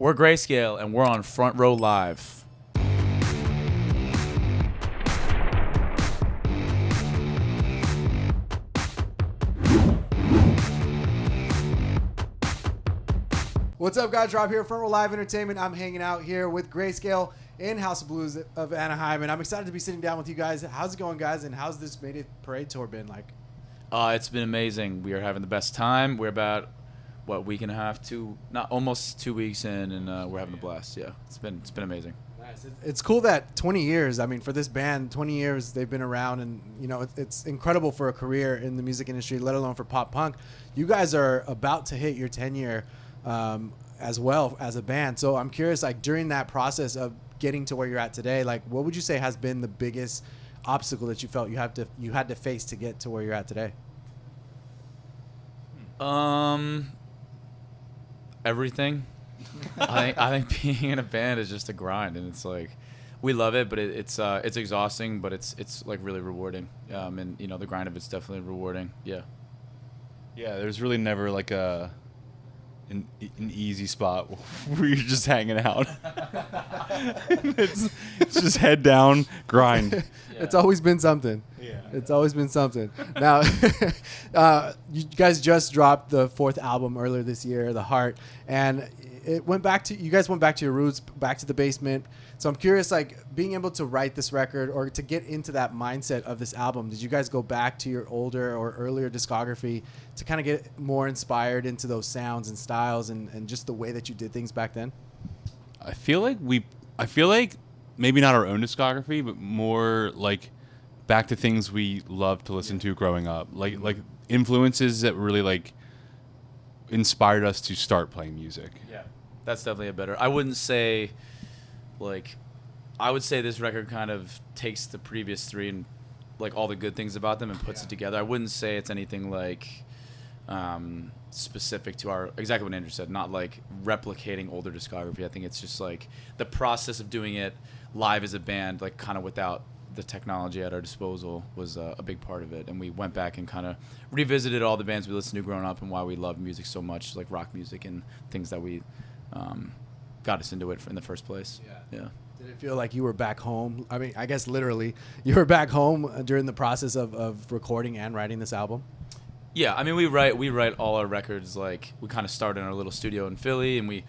We're Grayscale, and we're on Front Row Live. What's up, guys? Rob here, Front Row Live Entertainment. I'm hanging out here with Grayscale in House of Blues of Anaheim, and I'm excited to be sitting down with you guys. How's it going, guys? And how's this Made It Parade tour been like? It's been amazing. We are having the best time. We're about week and a half, almost 2 weeks in, and we're having a blast. Yeah, it's been amazing. Nice. It's cool that 20 years. I mean, for this band, 20 years they've been around, and you know it's incredible for a career in the music industry, let alone for pop punk. You guys are about to hit your 10-year as well as a band. So I'm curious, like during that process of getting to where you're at today, like what would you say has been the biggest obstacle that you felt you had to face to get to where you're at today? Everything. I think being in a band is just a grind, and it's like we love it, but it's exhausting, but it's like really rewarding. And you know the grind of it's definitely rewarding. Yeah. Yeah, there's really never like an easy spot where you're just hanging out. it's just head down, grind. Yeah. It's always been something. Yeah. It's always been something. Now, you guys just dropped the 4th album earlier this year, The Hart, and you guys went back to your roots, back to the basement. So I'm curious, like being able to write this record or to get into that mindset of this album, did you guys go back to your older or earlier discography to kind of get more inspired into those sounds and styles and just the way that you did things back then? I feel like maybe not our own discography, but more like back to things we loved to listen to growing up, like influences that really like inspired us to start playing music. Yeah, that's definitely a better. I wouldn't say, I would say this record kind of takes the previous 3 and like all the good things about them and puts it together. I wouldn't say it's anything like specific to exactly what Andrew said, not like replicating older discography. I think it's just like the process of doing it live as a band, like kind of without the technology at our disposal, was a big part of it. And we went back and kind of revisited all the bands we listened to growing up and why we love music so much, like rock music and things that we got us into it in the first place. Yeah. Did it feel like you were back home? I mean, I guess literally you were back home during the process of recording and writing this album? Yeah, I mean, we write all our records, like we kind of started in our little studio in Philly, and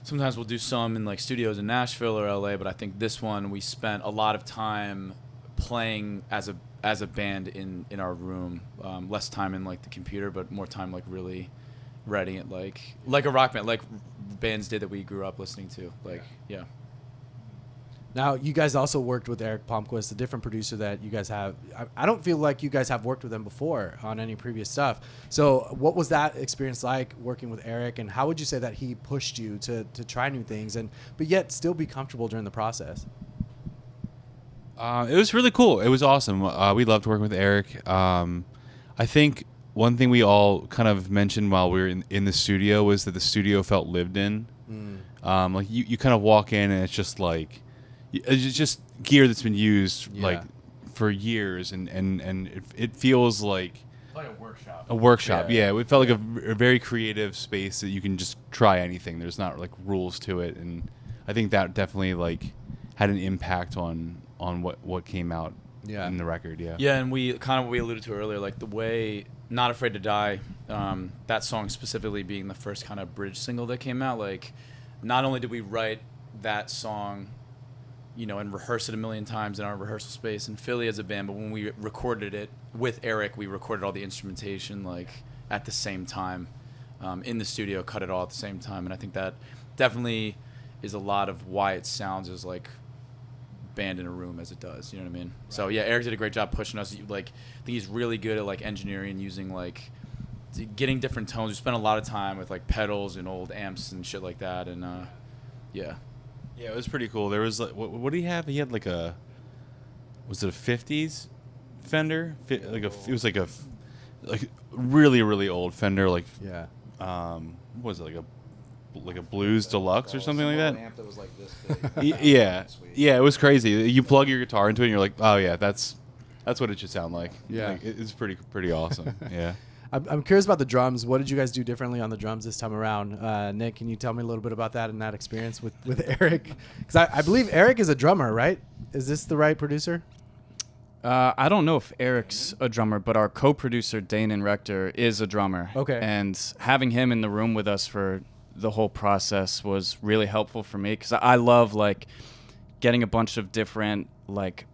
sometimes we'll do some in like studios in Nashville or LA, but I think this one we spent a lot of time playing as a band in our room, less time in like the computer, but more time like really writing it like a rock band, like bands did that we grew up listening to, yeah. Now, you guys also worked with Eric Palmquist, a different producer that you guys have. I don't feel like you guys have worked with him before on any previous stuff. So what was that experience like working with Eric, and how would you say that he pushed you to try new things but yet still be comfortable during the process? It was really cool. It was awesome. We loved working with Eric. I think one thing we all kind of mentioned while we were in the studio was that the studio felt lived in. Like you kind of walk in and it's just like, it's just gear that's been used like for years, and it feels like a workshop. A workshop, yeah. It felt like a very creative space that you can just try anything. There's not like rules to it, and I think that definitely like had an impact on what came out in the record. Yeah, and we kind of what we alluded to earlier, like the way "Not Afraid to Die," that song specifically being the first kind of bridge single that came out. Like, not only did we write that song, you know, and rehearse it a million times in our rehearsal space in Philly as a band, but when we recorded it with Eric, we recorded all the instrumentation like at the same time in the studio, cut it all at the same time, and I think that definitely is a lot of why it sounds as like band in a room as it does. You know what I mean? Right. So yeah, Eric did a great job pushing us. Like, I think he's really good at like engineering and using like getting different tones. We spent a lot of time with like pedals and old amps and shit like that, and yeah. Yeah, it was pretty cool. There was like, what did he have? He had like was it a 50s Fender? It was like a really, really old Fender, like what was it, like a Blues Deluxe or something like that? Amp that was like this big. Yeah, it was crazy. You plug your guitar into it, and you're like, oh yeah, that's what it should sound like. Yeah, like, it's pretty awesome. Yeah. I'm curious about the drums. What did you guys do differently on the drums this time around? Nick, can you tell me a little bit about that and that experience with Eric? Because I believe Eric is a drummer, right? Is this the right producer? I don't know if Eric's a drummer, but our co-producer, Danon Rector, is a drummer. Okay. And having him in the room with us for the whole process was really helpful for me because I love, like, getting a bunch of different, like,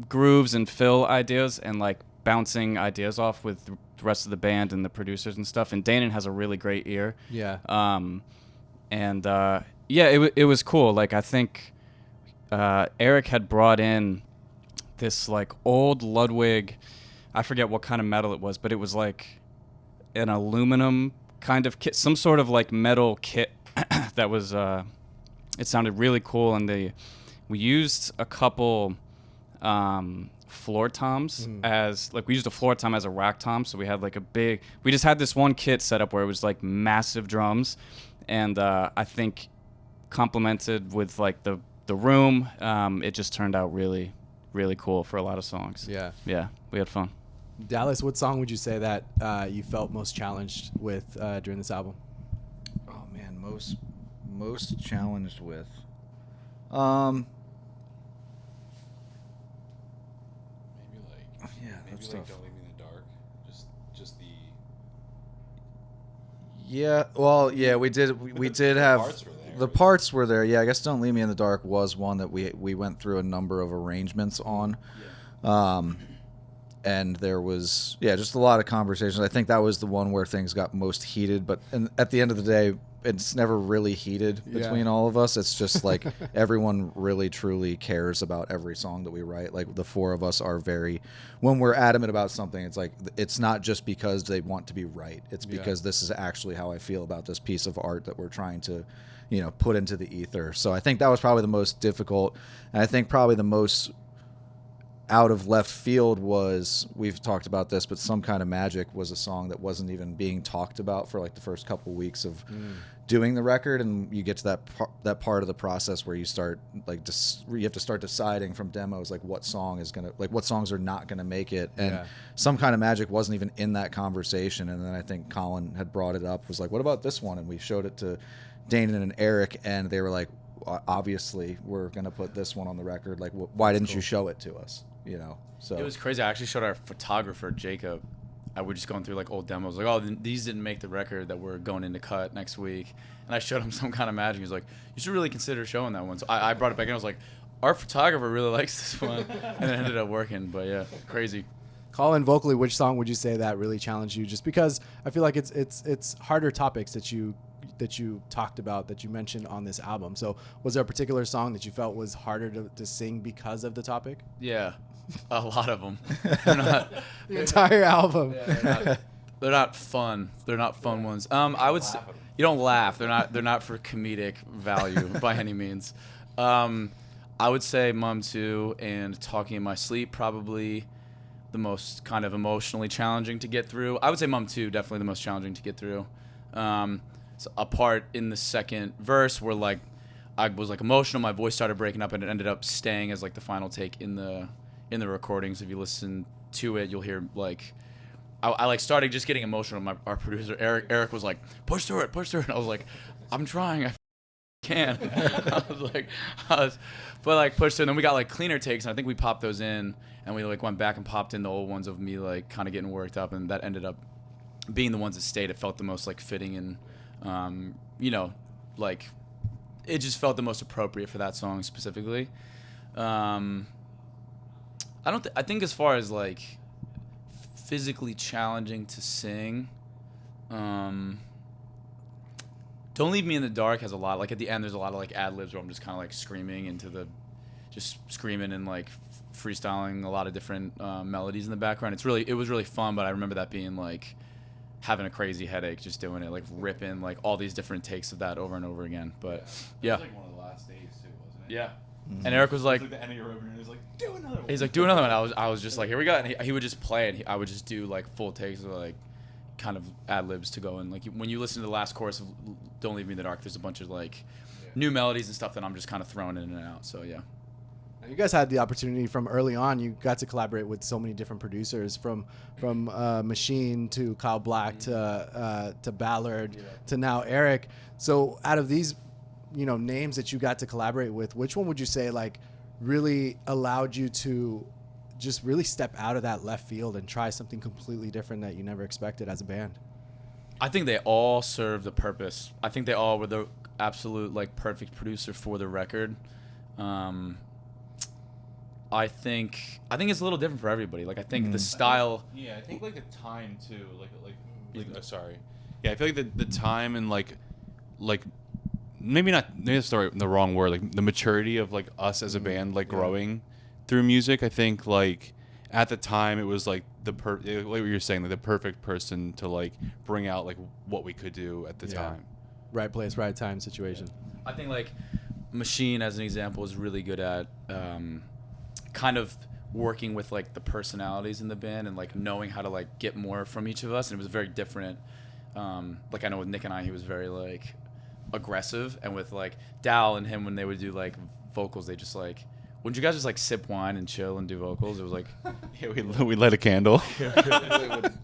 grooves and fill ideas and, like, bouncing ideas off with the rest of the band and the producers and stuff. And Danon has a really great ear. Yeah. It was cool. Like, I think Eric had brought in this, like, old Ludwig, I forget what kind of metal it was, but it was like an aluminum kind of kit, some sort of, like, metal kit that was it sounded really cool. And we used a couple floor toms as, like, we used a floor tom as a rack tom, so we had, like, we just had this one kit set up where it was, like, massive drums, and I think complemented with, like, the room, it just turned out really, really cool for a lot of songs. Yeah. We had fun. Dallas, what song would you say that you felt most challenged with during this album? Oh man, most challenged with. That's tough. Don't Leave Me in the Dark. Just the. Yeah, well, yeah, we did have parts were there, the right? parts were there. Yeah, I guess "Don't Leave Me in the Dark" was one that we went through a number of arrangements on, and there was just a lot of conversations. I think that was the one where things got most heated. But at the end of the day, it's never really heated between all of us. It's just like everyone really truly cares about every song that we write. Like the four of us are when we're adamant about something, it's like it's not just because they want to be right. It's because this is actually how I feel about this piece of art that we're trying to, put into the ether. So I think that was probably the most difficult, and I think probably the most out of left field was, we've talked about this, but Some Kind of Magic was a song that wasn't even being talked about for like the first couple weeks of doing the record, and you get to that part of the process where you start you have to start deciding from demos like what songs are not gonna make it, and Some Kind of Magic wasn't even in that conversation. And then I think Colin had brought it up, was like, what about this one? And we showed it to Danon and Eric, and they were like, obviously we're gonna put this one on the record. Like, why didn't you show it to us? So it was crazy. I actually showed our photographer Jacob. I was just going through like old demos, like, oh, these didn't make the record that we're going into cut next week. And I showed him Some Kind of Magic. He was like, you should really consider showing that one. So I brought it back in. I was like, our photographer really likes this one, and it ended up working. But yeah, crazy. Colin, vocally, which song would you say that really challenged you? Just because I feel like it's harder topics that you talked about, that you mentioned on this album. So was there a particular song that you felt was harder to sing because of the topic? Yeah, a lot of them. The entire album. Yeah, they're not fun. They're not fun ones. I would say you don't laugh. They're not for comedic value by any means. I would say Mum 2 and Talking in My Sleep probably the most kind of emotionally challenging to get through. I would say Mum 2 definitely the most challenging to get through. So a part in the second verse where like I was like emotional, my voice started breaking up, and it ended up staying as like the final take in the recordings. If you listen to it, you'll hear like I like started just getting emotional. Our producer Eric was like, push through it. And I was like, I'm trying, I can. But like pushed through, and then we got like cleaner takes, and I think we popped those in, and we like went back and popped in the old ones of me like kind of getting worked up, and that ended up being the ones that stayed. It felt the most like fitting, and like it just felt the most appropriate for that song specifically. I think as far as like physically challenging to sing, Don't Leave Me in the Dark has a lot, like at the end there's a lot of like ad libs where I'm just kind of like screaming and like freestyling a lot of different melodies in the background. It was really fun, but I remember that being like having a crazy headache just doing it, like ripping like all these different takes of that over and over again. But yeah. It was like one of the last days too, wasn't it? Yeah. Mm-hmm. And Eric was like, the end of your opener, and he was like, do another one. He's like, do another one. I was just like, here we go. And he would just play it. I would just do like full takes of like kind of ad libs to go in. Like when you listen to the last chorus of Don't Leave Me in the Dark, there's a bunch of like new melodies and stuff that I'm just kind of throwing in and out. So yeah. You guys had the opportunity from early on. You got to collaborate with so many different producers, from Machine to Kyle Black to Ballard to now Eric. So out of these, names that you got to collaborate with, which one would you say like really allowed you to just really step out of that left field and try something completely different that you never expected as a band? I think they all served the purpose. I think they all were the absolute like perfect producer for the record. I think it's a little different for everybody. Like I think the style. Yeah, I think like the time too. Sorry. Yeah, I feel like the time and like maybe that's the wrong word. Like the maturity of like us as a band, like growing through music. I think like at the time it was like like what you're saying, like the perfect person to like bring out like what we could do at the time. Right place, right time situation. I think like Machine as an example is really good at kind of working with like the personalities in the band and like knowing how to like get more from each of us, and it was very different. Like I know with Nick and I, he was very like aggressive, and with like Dal and him, when they would do like vocals, they just like, wouldn't you guys just like sip wine and chill and do vocals? It was like, yeah, we lit a candle.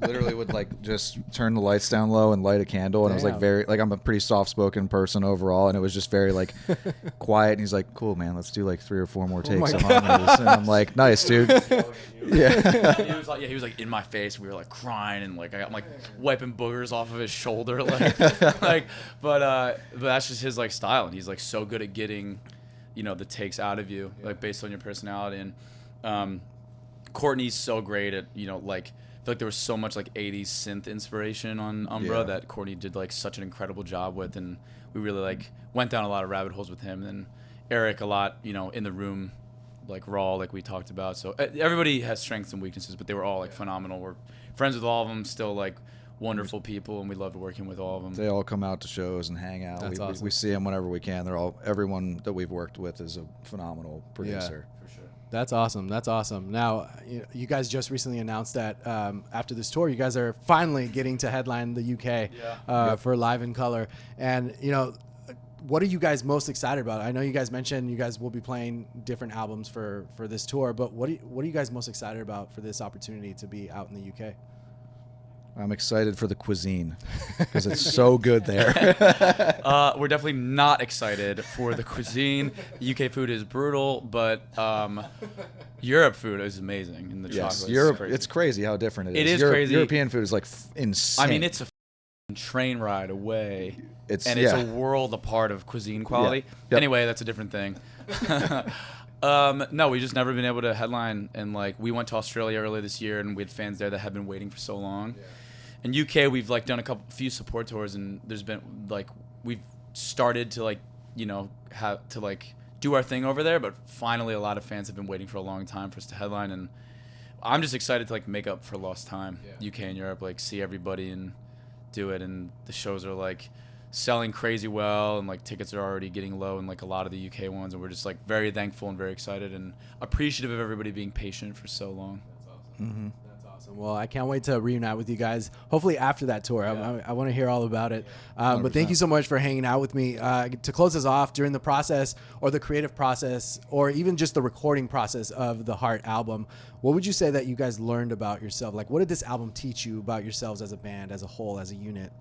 literally would like just turn the lights down low and light a candle, and it was like very like, I'm a pretty soft-spoken person overall, and it was just very like quiet. And he's like, "Cool, man, let's do like 3 or 4 more takes of harmonies." And I'm like, "Nice, dude." Yeah. he was like in my face. We were like crying, and like I'm like wiping boogers off of his shoulder, but that's just his like style, and he's like so good at getting the takes out of you, like based on your personality. And Courtney's so great at like, I feel like there was so much like 80s synth inspiration on Umbra that Courtney did like such an incredible job with, and we really like went down a lot of rabbit holes with him. And Eric a lot in the room, like raw, like we talked about. So everybody has strengths and weaknesses, but they were all like phenomenal. We're friends with all of them, still like wonderful people, and we loved working with all of them. They all come out to shows and hang out. That's awesome. We see them whenever we can. Everyone that we've worked with is a phenomenal producer. For sure. That's awesome. That's awesome. Now, you guys just recently announced that after this tour, you guys are finally getting to headline the UK for Live in Color. And what are you guys most excited about? I know you guys mentioned you guys will be playing different albums for this tour, but what are you guys most excited about for this opportunity to be out in the UK? I'm excited for the cuisine because it's so good there. We're definitely not excited for the cuisine. UK food is brutal, but Europe food is amazing. And the chocolate Europe, is crazy. It's crazy how different it is. It is crazy. European food is like insane. I mean, it's a train ride away. It's a world apart of cuisine quality. Yeah. Yep. Anyway, that's a different thing. No, we've just never been able to headline, and like we went to Australia earlier this year, and we had fans there that had been waiting for so long. Yeah. In UK, we've like done a few support tours, and there's been like we've started to like have to like do our thing over there, but finally a lot of fans have been waiting for a long time for us to headline, and I'm just excited to like make up for lost time. UK and Europe, like see everybody and do it, and the shows are like selling crazy well, and like tickets are already getting low in like a lot of the UK ones, and we're just like very thankful and very excited and appreciative of everybody being patient for so long. That's awesome. Mm-hmm. That's awesome. Well, I can't wait to reunite with you guys. Hopefully after that tour, I want to hear all about it. But thank you so much for hanging out with me. To close us off, during the process or the creative process, or even just the recording process of the Hart album, what would you say that you guys learned about yourself? Like, what did this album teach you about yourselves as a band, as a whole, as a unit?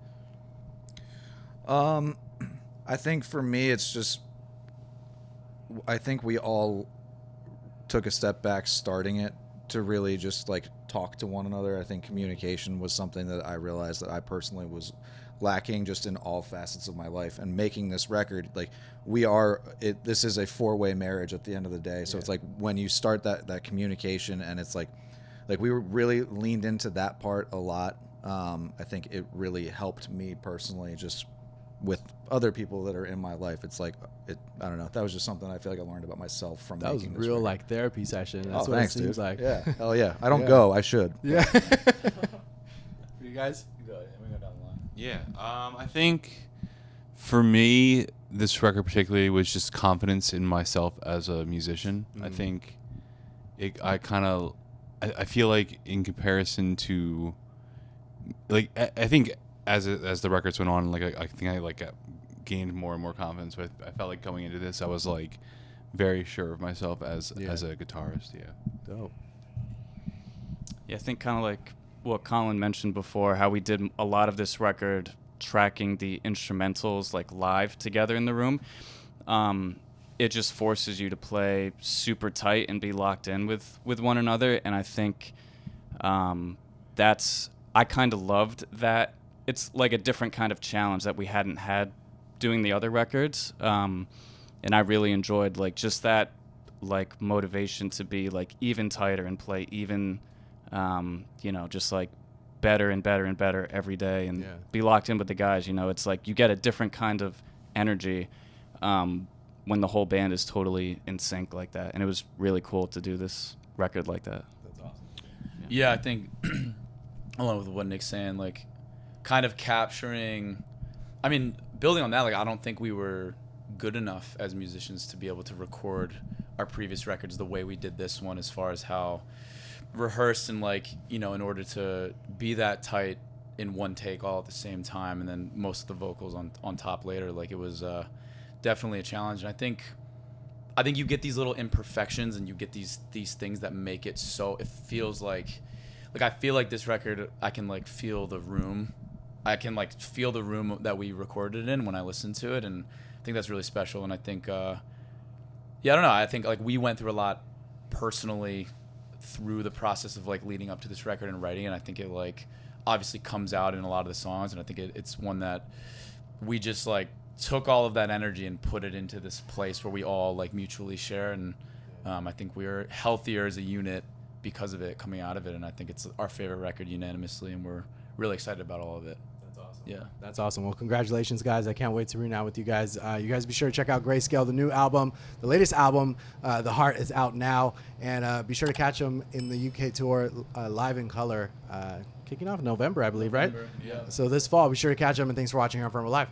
I think for me, it's just, I think we all took a step back starting it to really just like talk to one another. I think communication was something that I realized that I personally was lacking just in all facets of my life. And making this record, like this is a 4-way marriage at the end of the day. So it's like when you start that communication, and it's like we were really leaned into that part a lot. I think it really helped me personally, just with other people that are in my life. It's like, I don't know. That was just something I feel like I learned about myself from making this record. That was real like therapy session. That's what thanks, it seems dude. like. Yeah. Hell yeah. I don't go. I should. Yeah. For you guys? We go down the line. Yeah. I think for me, this record particularly was just confidence in myself as a musician. I think I feel like in comparison to, like, I think as the records went on, like I think I like gained more and more confidence. But I felt like going into this, I was like very sure of myself as Yeah. as a guitarist. Yeah. Dope. Yeah, I think kind of like what Colin mentioned before, how we did a lot of this record tracking the instrumentals like live together in the room. It just forces you to play super tight and be locked in with one another. And I think I kind of loved that. It's like a different kind of challenge that we hadn't had doing the other records. And I really enjoyed like just that like motivation to be like even tighter and play even, just like better and better and better every day and be locked in with the guys. It's like you get a different kind of energy when the whole band is totally in sync like that. And it was really cool to do this record like that. That's awesome. Yeah, I think along with what Nick's saying, like kind of capturing, building on that, like I don't think we were good enough as musicians to be able to record our previous records the way we did this one, as far as how rehearsed and like, in order to be that tight in one take all at the same time, and then most of the vocals on top later. Like it was definitely a challenge. And I think you get these little imperfections and you get these things that make it so it feels like I feel like this record, I can like feel the room. I can like feel the room that we recorded in when I listen to it, and I think that's really special. And I think I don't know, I think like we went through a lot personally through the process of like leading up to this record and writing, and I think it like obviously comes out in a lot of the songs, and I think it's one that we just like took all of that energy and put it into this place where we all like mutually share, and I think we're healthier as a unit because of it coming out of it, and I think it's our favorite record unanimously, and we're really excited about all of it. That's awesome. Yeah. That's awesome. Well, congratulations, guys. I can't wait to reunite with you guys. You guys be sure to check out Grayscale, the new album. The latest album, The Hart, is out now. And be sure to catch them in the UK tour, live in color, kicking off in November, I believe, right? Yeah. So this fall, be sure to catch them. And thanks for watching here on Firma Live.